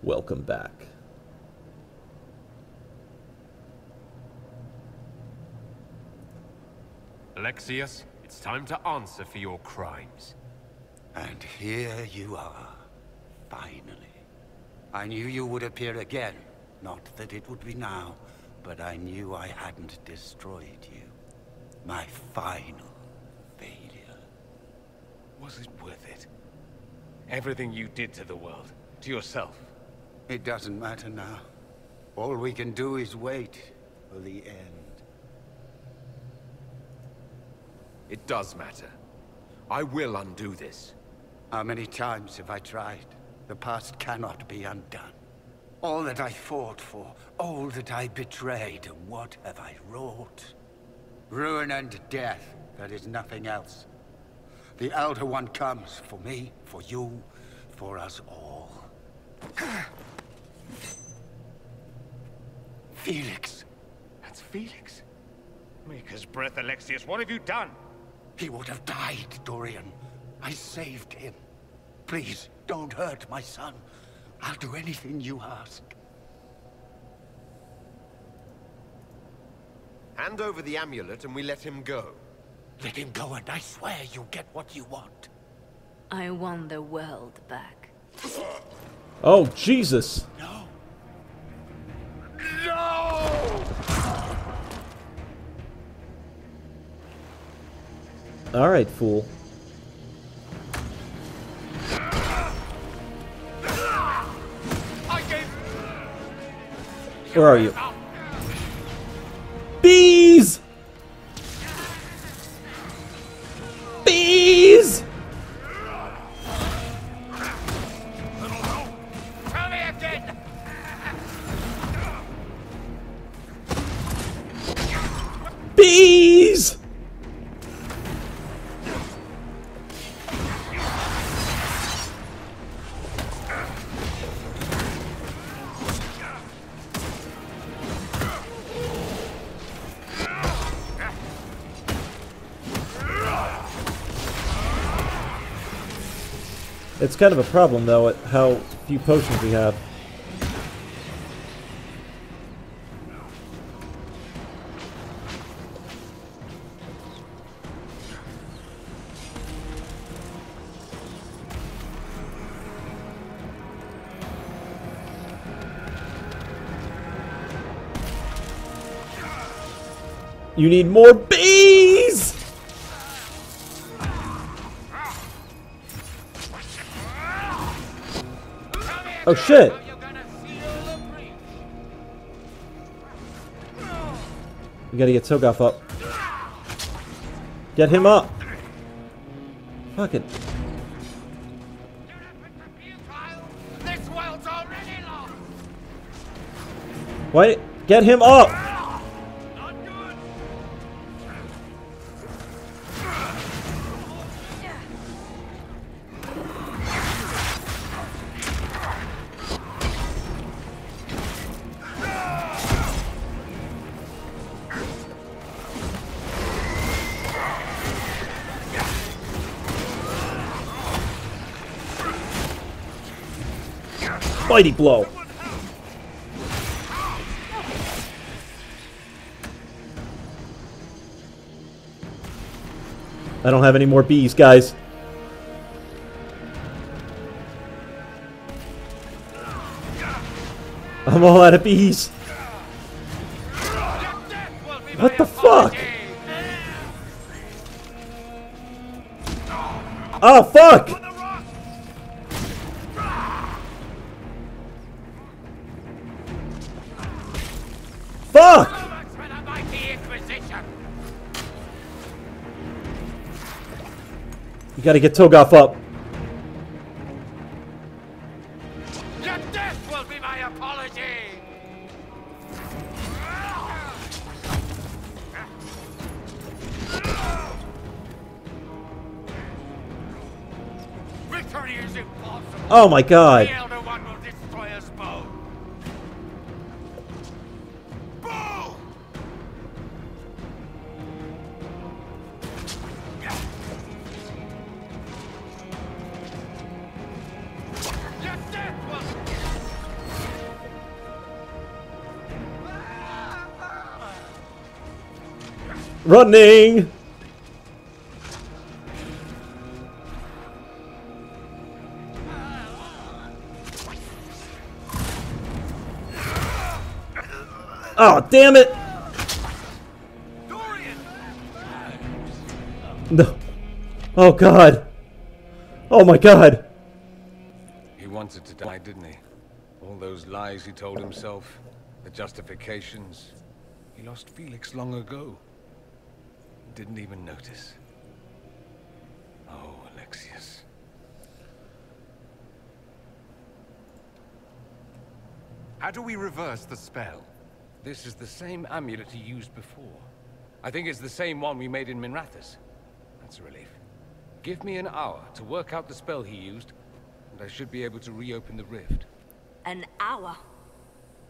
Welcome back. Alexius, it's time to answer for your crimes. And here you are, finally. I knew you would appear again. Not that it would be now, but I knew I hadn't destroyed you. My final failure. Was it worth it? Everything you did to the world, to yourself. It doesn't matter now. All we can do is wait for the end. It does matter. I will undo this. How many times have I tried? The past cannot be undone. All that I fought for, all that I betrayed, and what have I wrought? Ruin and death, there is nothing else. The Elder One comes for me, for you, for us all. Felix. That's Felix. Maker's breath, Alexius, what have you done? He would have died, Dorian. I saved him. Please, don't hurt my son. I'll do anything you ask. Hand over the amulet and we let him go. Let him go and I swear you'll get what you want. I want the world back. Oh, Jesus! No. No! Alright, fool. Where are you? Bees! Bees! Tell me again! Bees! It's kind of a problem, though, at how few potions we have. You need more bees! Oh shit! We gotta get Toegoff up. Get him up! Fuck it. This world's already lost! Why? Get him up! Not good! Mighty blow! I don't have any more bees, guys. I'm all out of bees. What the fuck? Oh, fuck! Fuck! You gotta get Toegoff up. Your death will be my apology! Victory is impossible! Oh my god. The Elder One will destroy us both! Boom! Your death will... Running! Oh, damn it! No. Oh, God. Oh, my God. He wanted to die, didn't he? All those lies he told himself, the justifications. He lost Felix long ago. Didn't even notice. Oh, Alexius. How do we reverse the spell? This is the same amulet he used before. I think it's the same one we made in Minrathous. That's a relief. Give me an hour to work out the spell he used, and I should be able to reopen the rift. An hour?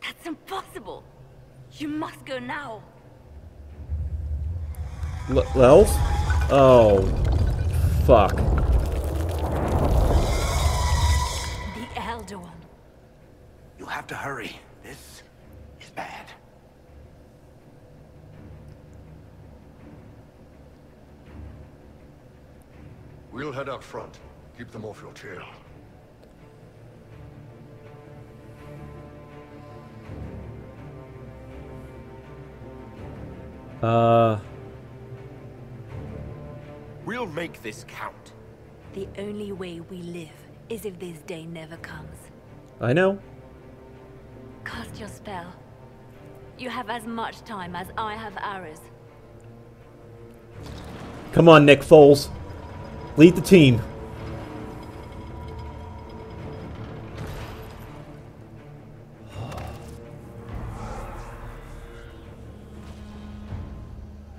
That's impossible. You must go now. Wells? Oh. Fuck. The Elder One. You have to hurry. This is bad. We'll head out front. Keep them off your tail. We'll make this count. The only way we live is if this day never comes. I know. Cast your spell. You have as much time as I have arrows. Come on, Nick Foles. Lead the team.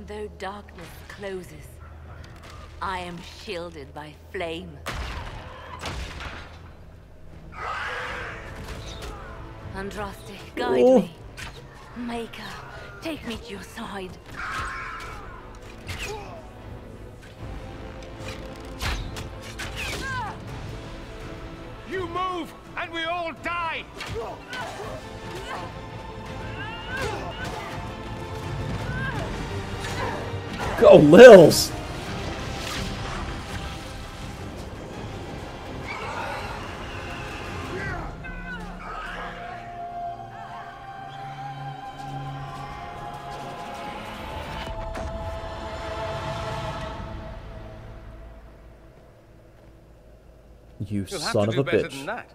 Though darkness closes, I am shielded by flame. Andraste, guide Oh. me. Maker, take me to your side. You move, and we all die! Go, Lils! You You'll have son to of do a better bitch. than that.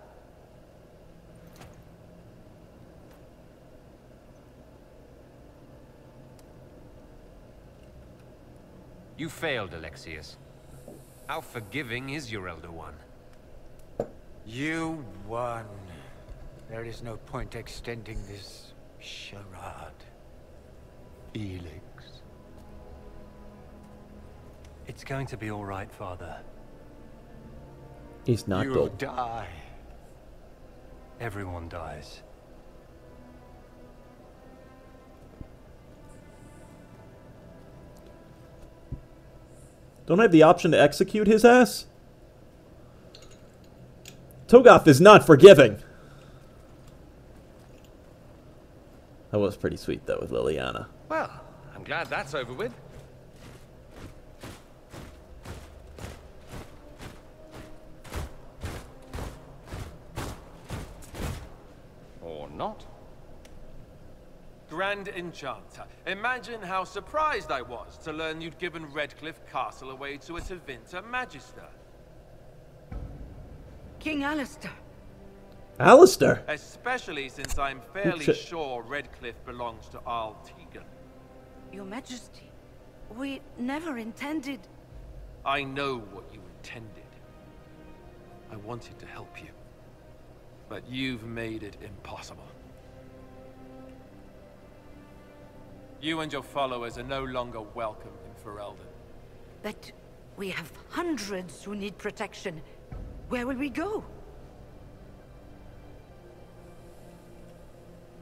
You failed, Alexius. How forgiving is your Elder One? You won. There is no point extending this charade. Felix. It's going to be all right, Father. He's not You'll dull. die. Everyone dies. Don't I have the option to execute his ass? Toegoff is not forgiving. That was pretty sweet, though, with Liliana. Well, I'm glad that's over with. Or not. Grand Enchanter, imagine how surprised I was to learn you'd given Redcliffe Castle away to a Tevinter Magister. King Alistair. Alistair! Especially since I'm fairly sure Redcliffe belongs to Arl Tegan. Your Majesty, we never intended... I know what you intended. I wanted to help you. But you've made it impossible. You and your followers are no longer welcome in Ferelden. But we have hundreds who need protection. Where will we go?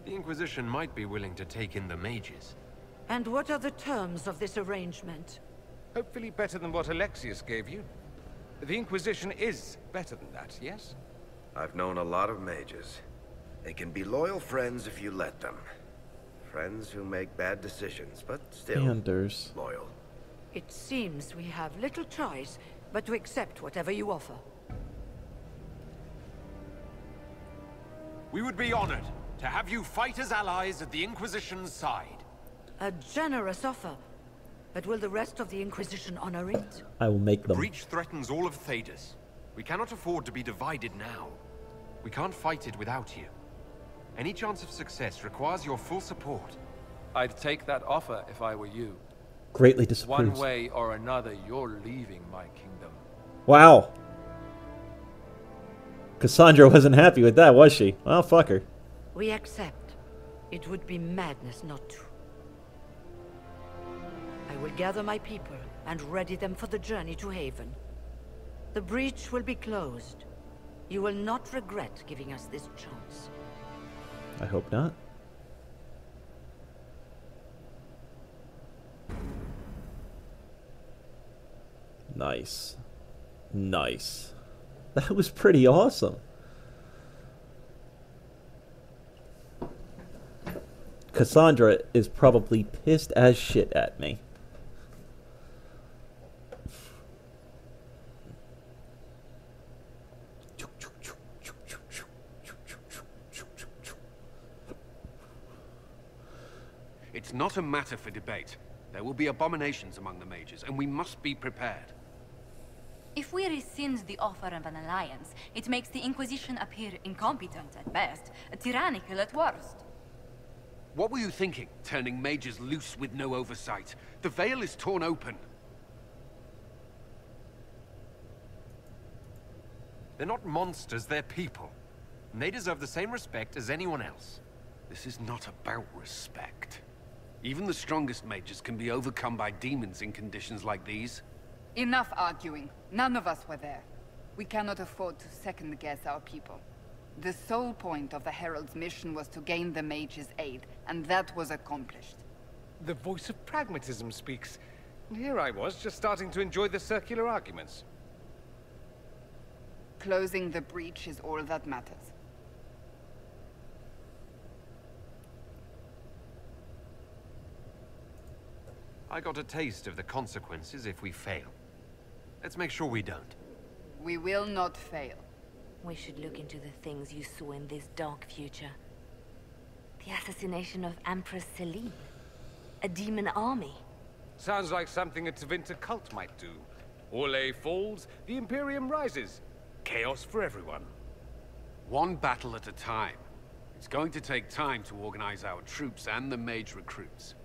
The Inquisition might be willing to take in the mages. And what are the terms of this arrangement? Hopefully better than what Alexius gave you. The Inquisition is better than that, yes? I've known a lot of mages. They can be loyal friends if you let them. Friends who make bad decisions, but still Anders. loyal. It seems we have little choice but to accept whatever you offer. We would be honored to have you fight as allies at the Inquisition's side. A generous offer. But will the rest of the Inquisition honor it? I will make The them. breach threatens all of Thedas. We cannot afford to be divided now. We can't fight it without you. Any chance of success requires your full support. I'd take that offer if I were you. Greatly One disapproves. way or another, you're leaving my kingdom. Wow. Cassandra wasn't happy with that, was she? Well, fuck her. We accept. It would be madness not to. I will gather my people and ready them for the journey to Haven. The breach will be closed. You will not regret giving us this chance. I hope not. Nice. Nice. That was pretty awesome. Cassandra is probably pissed as shit at me. It's not a matter for debate. There will be abominations among the mages, and we must be prepared. If we rescind the offer of an alliance, it makes the Inquisition appear incompetent at best, tyrannical at worst. What were you thinking, turning mages loose with no oversight? The veil is torn open. They're not monsters, they're people. And they deserve the same respect as anyone else. This is not about respect. Even the strongest mages can be overcome by demons in conditions like these. Enough arguing. None of us were there. We cannot afford to second-guess our people. The sole point of the Herald's mission was to gain the mage's aid, and that was accomplished. The voice of pragmatism speaks. And here I was, just starting to enjoy the circular arguments. Closing the breach is all that matters. I got a taste of the consequences if we fail. Let's make sure we don't. We will not fail. We should look into the things you saw in this dark future. The assassination of Empress Celine. A demon army. Sounds like something a Tevinter cult might do. Orlais falls, the Imperium rises. Chaos for everyone. One battle at a time. It's going to take time to organize our troops and the mage recruits.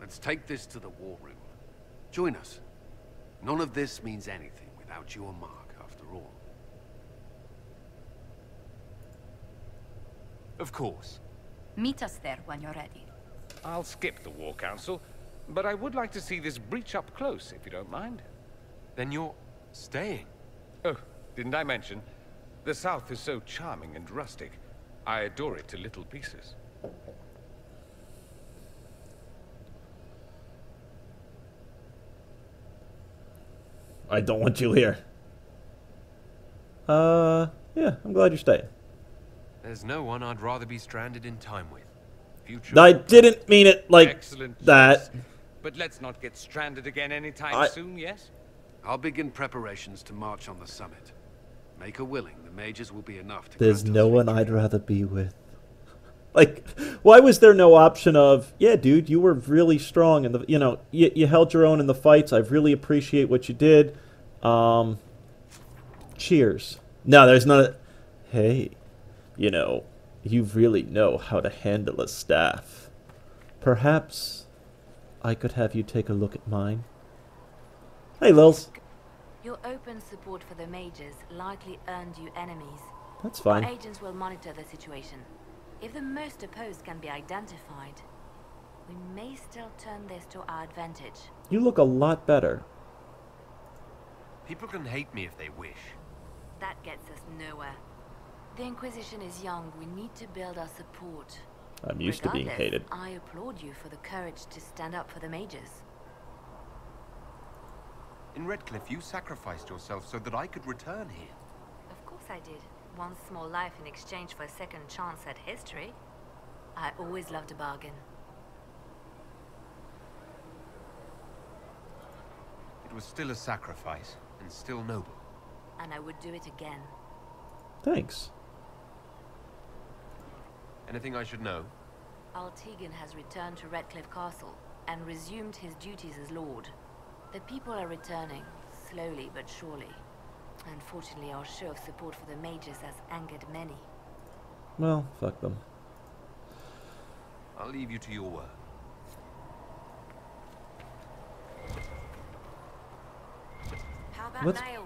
Let's take this to the war room. Join us. None of this means anything without your mark, after all. Of course. Meet us there when you're ready. I'll skip the War Council, but I would like to see this breach up close, if you don't mind. Then you're staying? Oh, didn't I mention? The South is so charming and rustic. I adore it to little pieces. I don't want you here. Yeah, I'm glad you're staying. There's no one I'd rather be stranded in time with. Future. I didn't mean it like Excellent that. choice. But let's not get stranded again anytime soon, yes? I'll begin preparations to march on the summit. Make her willing, the mages will be enough to There's grant no us one victory. I'd rather be with. Like, why was there no option of, yeah, dude, you were really strong and you held your own in the fights. I really appreciate what you did. Cheers. No, there's not. Hey, you really know how to handle a staff. Perhaps I could have you take a look at mine. Hey, Lils. Your open support for the mages likely earned you enemies. That's fine. Our agents will monitor the situation. If the most opposed can be identified, we may still turn this to our advantage. You look a lot better. People can hate me if they wish. That gets us nowhere. The Inquisition is young. We need to build our support. I'm used to being hated. I applaud you for the courage to stand up for the mages. In Redcliffe, you sacrificed yourself so that I could return here. Of course I did. One small life in exchange for a second chance at history. I always loved a bargain. was still a sacrifice, and still noble. And I would do it again. Thanks. Anything I should know? Tegan has returned to Redcliffe Castle and resumed his duties as Lord. The people are returning, slowly but surely. Unfortunately, our show of support for the mages has angered many. Well, fuck them. I'll leave you to your work. How about Let's- nails?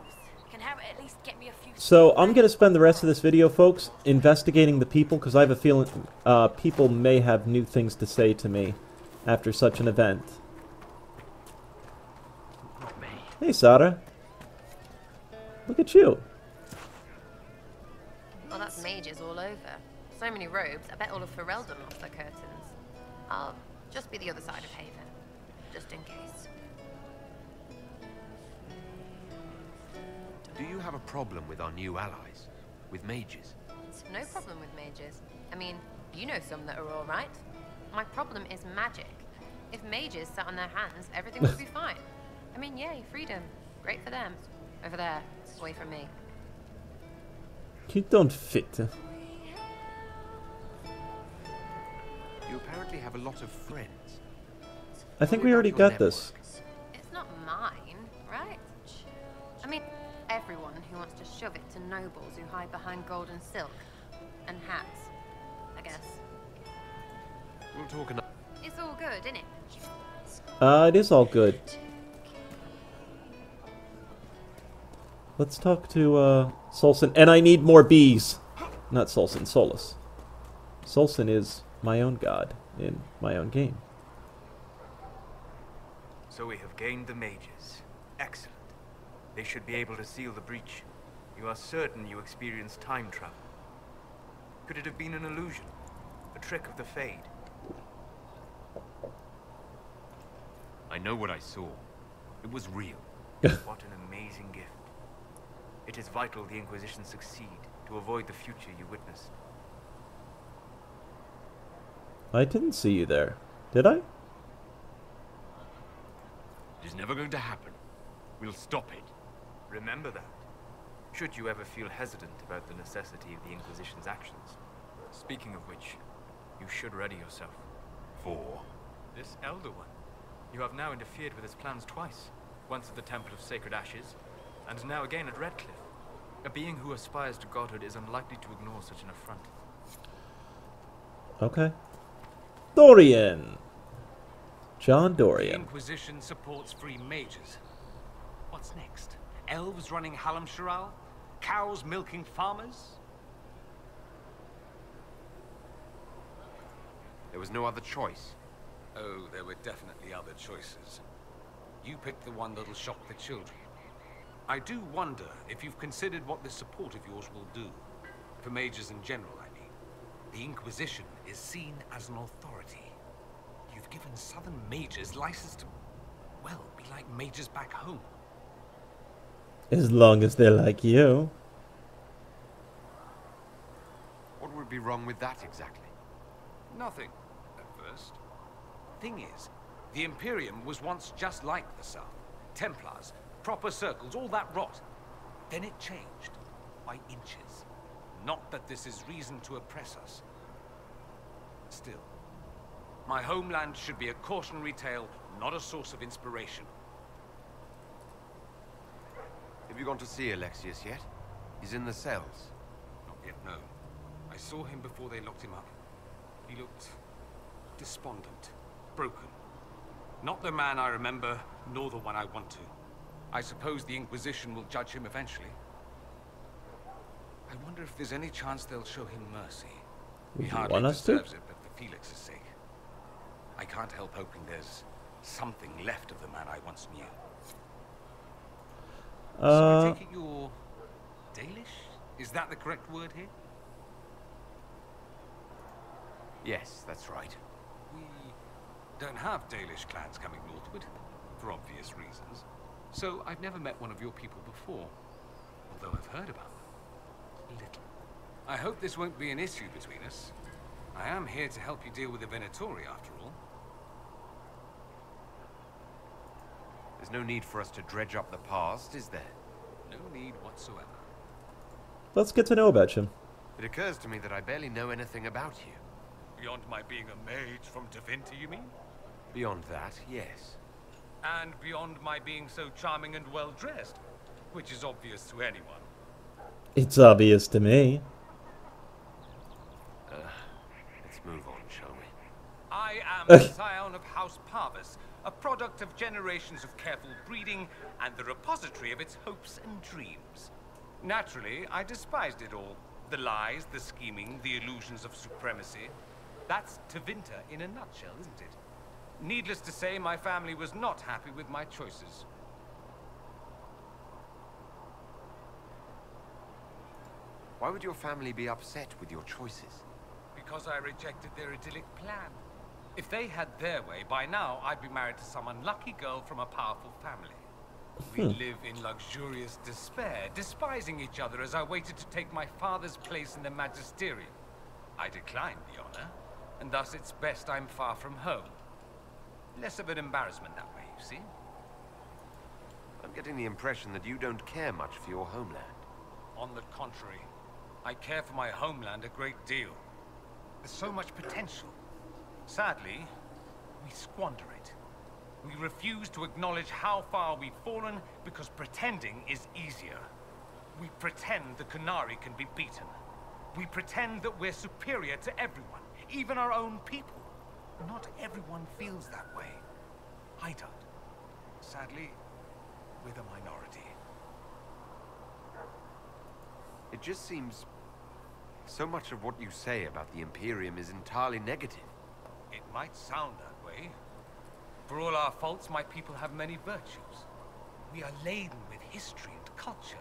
Can Harry at least get me a few... So I'm going to spend the rest of this video, folks, investigating the people, because I have a feeling people may have new things to say to me after such an event. Hey, Sarah. Look at you. Well, that's mages all over. So many robes, I bet all of Ferelden lost their curtains. I'll just be the other side of Haven, just in case. Do you have a problem with our new allies? With mages? It's no problem with mages. I mean, you know some that are alright. My problem is magic. If mages sat on their hands, everything would be fine. I mean, yay, freedom. Great for them. Over there, away from me. You don't fit. You apparently have a lot of friends. I think we already got this. It's not mine, right? I mean, everyone who wants to shove it to nobles who hide behind gold and silk. And hats, I guess. We'll talk another... It's all good, isn't it? It is all good. Let's talk to, Solson. And I need more bees. Not Solson, Solus. Solson is my own god in my own game. So we have gained the mages. Excellent. They should be able to seal the breach. You are certain you experienced time travel. Could it have been an illusion? A trick of the Fade? I know what I saw. It was real. What an amazing gift. It is vital the Inquisition succeed to avoid the future you witnessed. I didn't see you there. Did I? It is never going to happen. We'll stop it. Remember that. Should you ever feel hesitant about the necessity of the Inquisition's actions. Speaking of which, you should ready yourself. For? This Elder One. You have now interfered with his plans twice. Once at the Temple of Sacred Ashes, and now again at Redcliffe. A being who aspires to godhood is unlikely to ignore such an affront. Okay. Dorian. John The Dorian. Inquisition supports free mages. What's next? Elves running Halamsharal? Cows milking farmers? There was no other choice. Oh, there were definitely other choices. You picked the one that'll shock the children. I do wonder if you've considered what this support of yours will do. For mages in general, I mean. The Inquisition is seen as an authority. You've given southern mages license to, well, be like mages back home. As long as they're like you. What would be wrong with that exactly? Nothing, at first. Thing is, the Imperium was once just like the South. Templars, proper circles, all that rot. Then it changed, by inches. Not that this is reason to oppress us. Still, my homeland should be a cautionary tale, not a source of inspiration. Have you gone to see Alexius yet? He's in the cells. Not yet, no. I saw him before they locked him up. He looked despondent, broken. Not the man I remember, nor the one I want to. I suppose the Inquisition will judge him eventually. I wonder if there's any chance they'll show him mercy. He hardly deserves it, but for Felix's sake. I can't help hoping there's something left of the man I once knew. So I take it you're Dalish? Is that the correct word here? Yes, that's right. We don't have Dalish clans coming northward, for obvious reasons. So I've never met one of your people before, although I've heard about them. Little. I hope this won't be an issue between us. I am here to help you deal with the Venatori, after all. There's no need for us to dredge up the past, is there? No need whatsoever. Let's get to know about you. It occurs to me that I barely know anything about you. Beyond my being a mage from Tevinter, you mean? Beyond that, yes. And beyond my being so charming and well-dressed, which is obvious to anyone. It's obvious to me. Let's move on, shall we? I am the scion of House Parvis, a product of generations of careful breeding and the repository of its hopes and dreams. Naturally, I despised it all. The lies, the scheming, the illusions of supremacy. That's Tevinter in a nutshell, isn't it? Needless to say, my family was not happy with my choices. Why would your family be upset with your choices? Because I rejected their idyllic plan. If they had their way, by now I'd be married to some unlucky girl from a powerful family. We live in luxurious despair, despising each other as I waited to take my father's place in the magisterium. I declined the honor, and thus it's best I'm far from home. Less of an embarrassment that way, you see? I'm getting the impression that you don't care much for your homeland. On the contrary, I care for my homeland a great deal. There's so much potential. Sadly, we squander it. We refuse to acknowledge how far we've fallen because pretending is easier. We pretend the Qunari can be beaten. We pretend that we're superior to everyone, even our own people. Not everyone feels that way. I don't. Sadly, we're the minority. It just seems so much of what you say about the Imperium is entirely negative. It might sound that way. For all our faults, my people have many virtues. We are laden with history and culture.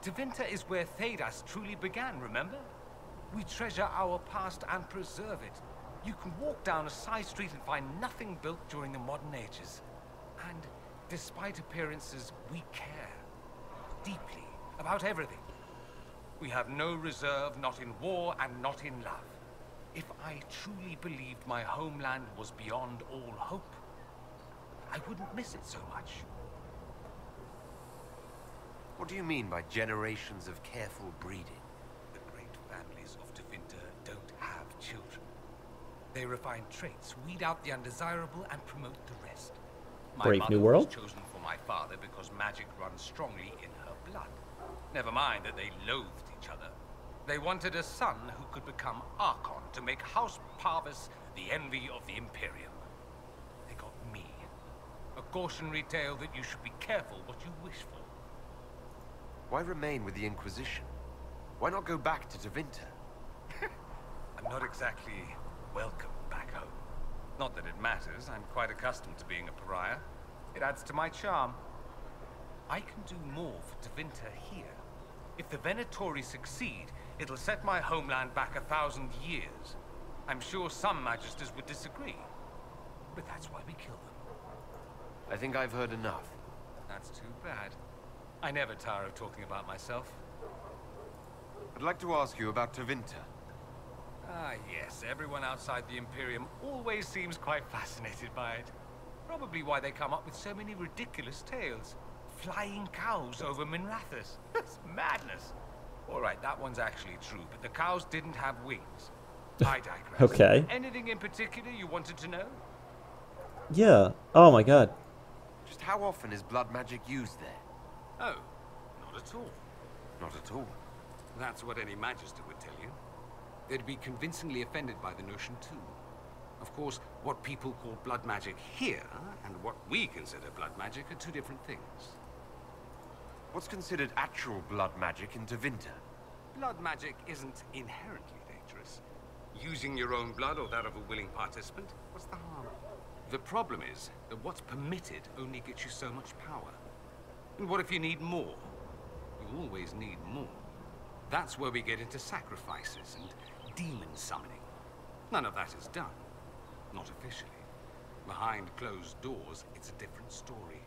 Tevinter is where Thedas truly began, remember? We treasure our past and preserve it. You can walk down a side street and find nothing built during the modern ages. And despite appearances, we care. Deeply. About everything. We have no reserve, not in war and not in love. If I truly believed my homeland was beyond all hope, I wouldn't miss it so much. What do you mean by generations of careful breeding? The great families of Tevinter don't have children. They refine traits, weed out the undesirable, and promote the rest. My mother was chosen for my father because magic runs strongly in her blood. Never mind that they loathed each other. They wanted a son who could become Archon to make House Parvis the envy of the Imperium. They got me. A cautionary tale that you should be careful what you wish for. Why remain with the Inquisition? Why not go back to Tevinter? I'm not exactly welcome back home. Not that it matters, I'm quite accustomed to being a pariah. It adds to my charm. I can do more for Tevinter here. If the Venatori succeed, it'll set my homeland back 1,000 years. I'm sure some magisters would disagree, but that's why we kill them. I think I've heard enough. That's too bad. I never tire of talking about myself. I'd like to ask you about Tevinter. Ah, yes. Everyone outside the Imperium always seems quite fascinated by it. Probably why they come up with so many ridiculous tales. Flying cows over Minrathous. That's madness. All right, that one's actually true, but the cows didn't have wings. I digress. Okay. Anything in particular you wanted to know? Yeah. Oh my god. Just how often is blood magic used there? Oh, not at all. Not at all. That's what any magister would tell you. They'd be convincingly offended by the notion too. Of course, what people call blood magic here, and what we consider blood magic, are two different things. What's considered actual blood magic in Tevinter? Blood magic isn't inherently dangerous. Using your own blood or that of a willing participant, what's the harm? The problem is that what's permitted only gets you so much power. And what if you need more? You always need more. That's where we get into sacrifices and demon summoning. None of that is done. Not officially. Behind closed doors, it's a different story.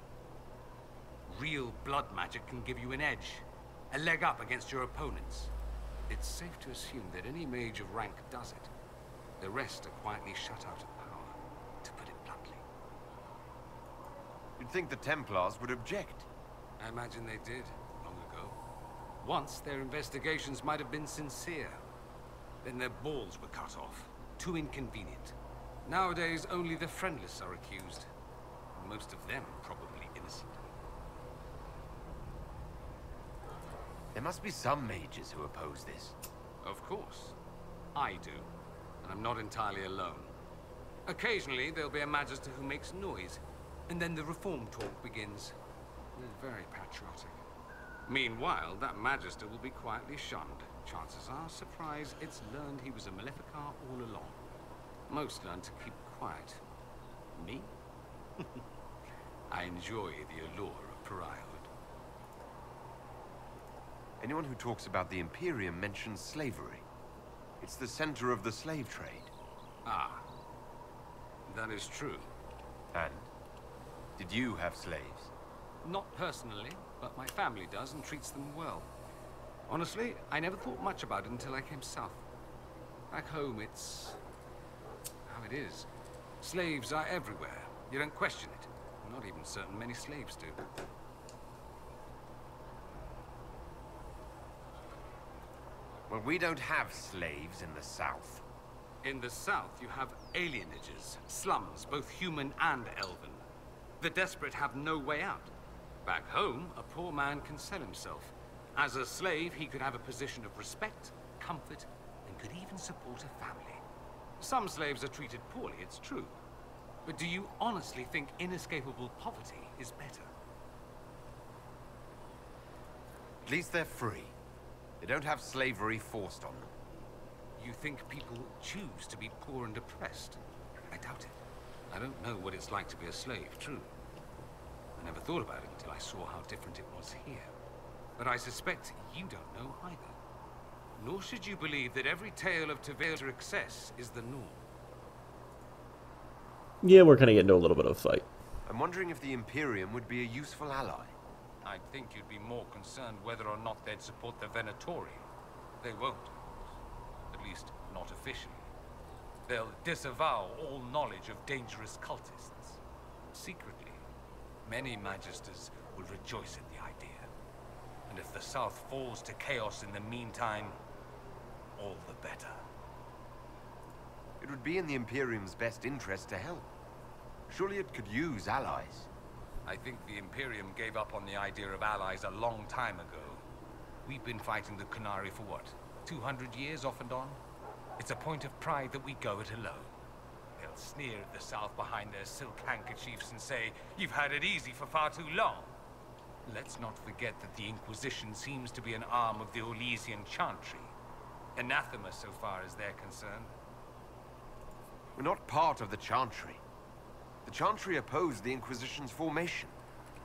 Real blood magic can give you an edge, a leg up against your opponents. It's safe to assume that any mage of rank does it. The rest are quietly shut out of power, to put it bluntly. You'd think the Templars would object. I imagine they did, long ago. Once, their investigations might have been sincere. Then their balls were cut off. Too inconvenient. Nowadays, only the friendless are accused. And most of them probably innocent. There must be some mages who oppose this. Of course. I do. And I'm not entirely alone. Occasionally, there'll be a magister who makes noise. And then the reform talk begins. They're very patriotic. Meanwhile, that magister will be quietly shunned. Chances are, surprise, it's learned he was a Maleficar all along. Most learn to keep quiet. Me? I enjoy the allure of pariahhood. Anyone who talks about the Imperium mentions slavery. It's the center of the slave trade. Ah. That is true. And? Did you have slaves? Not personally, but my family does and treats them well. Honestly, I never thought much about it until I came south. Back home, it's how it is. Slaves are everywhere. You don't question it. I'm not even certain many slaves do. Well, we don't have slaves in the south. In the south, you have alienages, slums, both human and elven. The desperate have no way out. Back home, a poor man can sell himself. As a slave, he could have a position of respect, comfort, and could even support a family. Some slaves are treated poorly, it's true. But do you honestly think inescapable poverty is better? At least they're free. They don't have slavery forced on them. You think people choose to be poor and oppressed? I doubt it. I don't know what it's like to be a slave, true. I never thought about it until I saw how different it was here. But I suspect you don't know either. Nor should you believe that every tale of Toegoff excess is the norm. Yeah, we're gonna get into a little bit of a fight. I'm wondering if the Imperium would be a useful ally. I'd think you'd be more concerned whether or not they'd support the Venatori. They won't. At least, not officially. They'll disavow all knowledge of dangerous cultists. Secretly, many magisters will rejoice at the idea. And if the South falls to chaos in the meantime, all the better. It would be in the Imperium's best interest to help. Surely it could use allies. I think the Imperium gave up on the idea of allies a long time ago. We've been fighting the Qunari for what? 200 years off and on? It's a point of pride that we go it alone. They'll sneer at the South behind their silk handkerchiefs and say, "You've had it easy for far too long." Let's not forget that the Inquisition seems to be an arm of the Orlesian Chantry. Anathema so far as they're concerned. We're not part of the Chantry. The Chantry opposed the Inquisition's formation.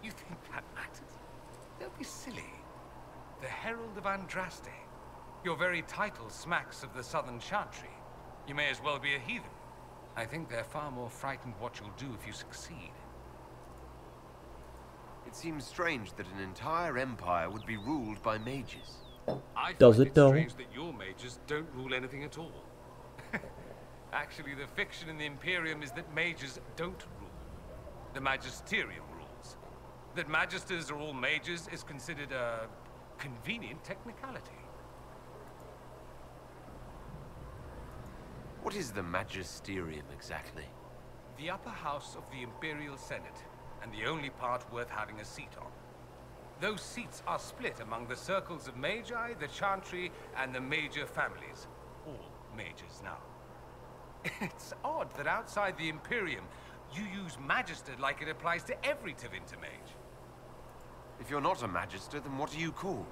You think that matters? Don't be silly. The Herald of Andraste. Your very title smacks of the Southern Chantry. You may as well be a heathen. I think they're far more frightened what you'll do if you succeed. It seems strange that an entire empire would be ruled by mages. I Does find it though? strange that your mages don't rule anything at all. Actually, the fiction in the Imperium is that mages don't rule. The Magisterium rules. That magisters are all mages is considered a convenient technicality. What is the Magisterium exactly? The upper house of the Imperial Senate, and the only part worth having a seat on. Those seats are split among the circles of Magi, the Chantry, and the major families. All mages now. It's odd that outside the Imperium, you use Magister like it applies to every Tevinter mage. If you're not a Magister, then what are you called?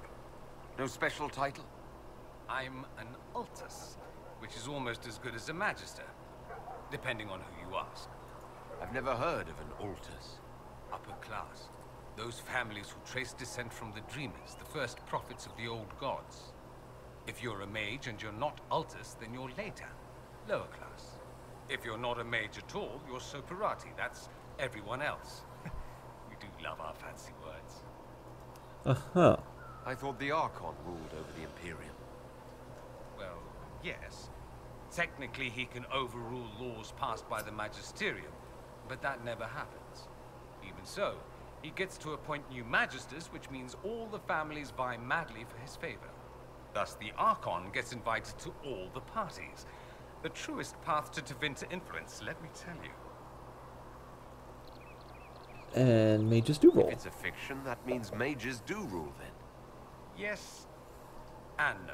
No special title? I'm an Altus, which is almost as good as a Magister, depending on who you ask. I've never heard of an Altus. Upper class. Those families who trace descent from the Dreamers, the first prophets of the old gods. If you're a mage and you're not Altus, then you're later. Lower class. If you're not a mage at all, you're Soperati. That's everyone else. We do love our fancy words. Uh-huh. I thought the Archon ruled over the Imperium. Well, yes. Technically, he can overrule laws passed by the Magisterium, but that never happens. Even so, he gets to appoint new magisters, which means all the families vie madly for his favor. Thus, the Archon gets invited to all the parties. The truest path to Tevinter influence, let me tell you. And mages do roll. If it's a fiction, that means mages do rule then. Yes and no.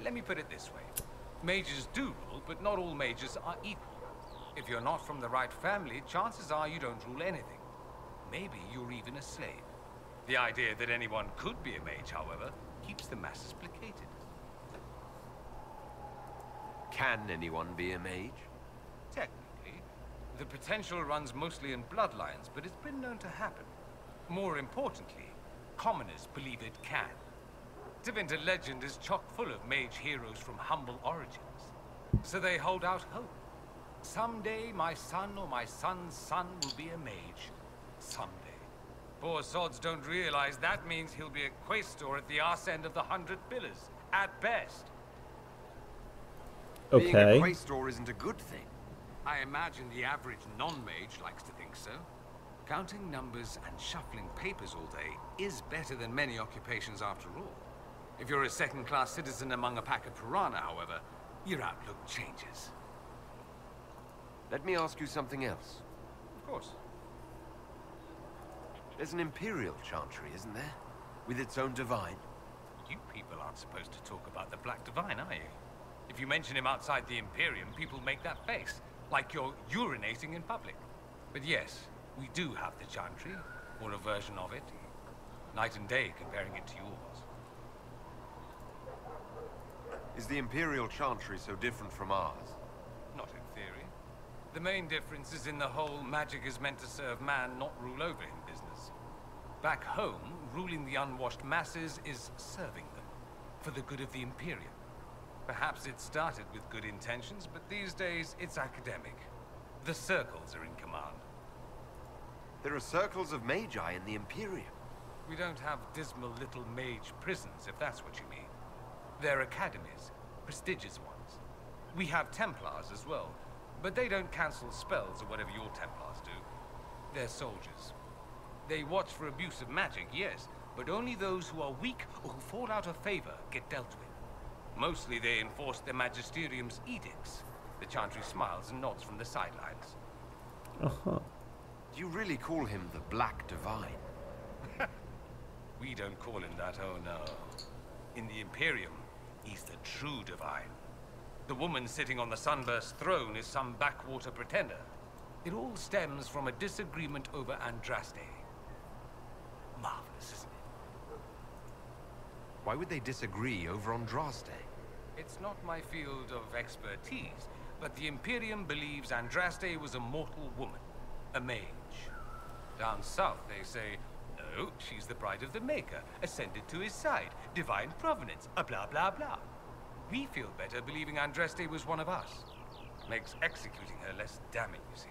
Let me put it this way. Mages do rule, but not all mages are equal. If you're not from the right family, chances are you don't rule anything. Maybe you're even a slave. The idea that anyone could be a mage, however, keeps the masses placated. Can anyone be a mage? Technically, the potential runs mostly in bloodlines, but it's been known to happen. More importantly, commoners believe it can. Tevinter legend is chock full of mage heroes from humble origins. So they hold out hope. Someday my son or my son's son will be a mage. Someday. Poor sods don't realize that means he'll be a quaestor at the arse end of the 100 Pillars, at best. Being a quaestor isn't a good thing. I imagine the average non-mage likes to think so. Counting numbers and shuffling papers all day is better than many occupations after all. If you're a second-class citizen among a pack of piranha, however, your outlook changes. Let me ask you something else. Of course. There's an Imperial Chantry, isn't there? With its own divine? You people aren't supposed to talk about the Black Divine, are you? If you mention him outside the Imperium, people make that face, like you're urinating in public. But yes, we do have the Chantry, or a version of it. Night and day comparing it to yours. Is the Imperial Chantry so different from ours? Not in theory. The main difference is in the whole magic is meant to serve man, not rule over him business. Back home, ruling the unwashed masses is serving them, for the good of the Imperium. Perhaps it started with good intentions, but these days it's academic. The circles are in command. There are circles of magi in the Imperium. We don't have dismal little mage prisons, if that's what you mean. They're academies, prestigious ones. We have Templars as well, but they don't cancel spells or whatever your Templars do. They're soldiers. They watch for abuse of magic, yes, but only those who are weak or who fall out of favor get dealt with. Mostly they enforce the Magisterium's edicts. The Chantry smiles and nods from the sidelines. Uh-huh. Do you really call him the Black Divine? We don't call him that, oh no. In the Imperium, he's the true divine. The woman sitting on the Sunburst throne is some backwater pretender. It all stems from a disagreement over Andraste. Marvelous, isn't it? Why would they disagree over Andraste? It's not my field of expertise, but the Imperium believes Andraste was a mortal woman, a mage. Down south, they say, no, she's the bride of the Maker, ascended to his side, divine provenance, a blah blah blah. We feel better believing Andraste was one of us. Makes executing her less damning, you see.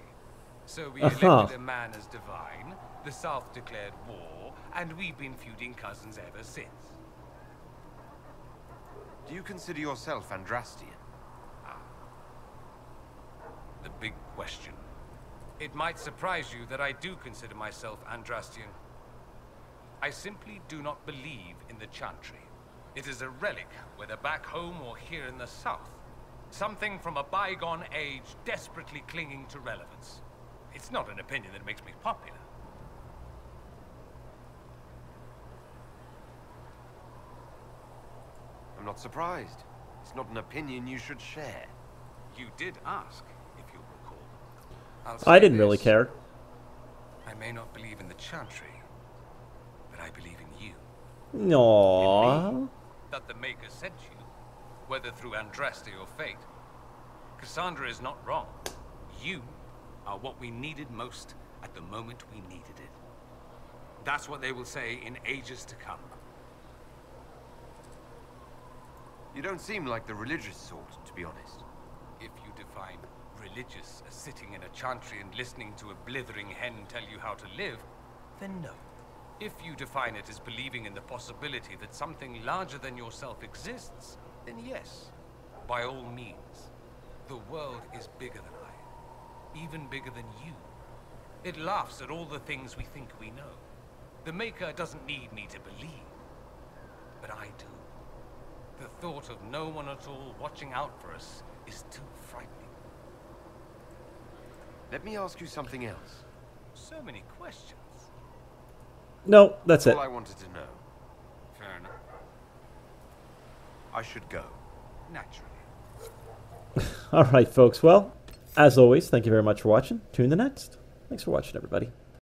So we elected a man as divine, the South declared war, and we've been feuding cousins ever since. Do you consider yourself Andrastian? The big question. It might surprise you that I do consider myself Andrastian. I simply do not believe in the Chantry. It is a relic, whether back home or here in the South. Something from a bygone age desperately clinging to relevance. It's not an opinion that makes me popular. I'm not surprised. It's not an opinion you should share. You did ask, if you'll recall. I didn't really care. I may not believe in the Chantry, but I believe in you. Aww. In me, that the Maker sent you, whether through Andraste or fate. Cassandra is not wrong. You are what we needed most at the moment we needed it. That's what they will say in ages to come. You don't seem like the religious sort, to be honest. If you define religious as sitting in a chantry and listening to a blithering hen tell you how to live, then no. If you define it as believing in the possibility that something larger than yourself exists, then yes, by all means. The world is bigger than I, even bigger than you. It laughs at all the things we think we know. The Maker doesn't need me to believe, but I do. The thought of no one at all watching out for us is too frightening. Let me ask you something else. So many questions. No, that's it. All I wanted to know. Fair enough. I should go. Naturally. All right, folks. Well, as always, thank you very much for watching. Tune in the next. Thanks for watching, everybody.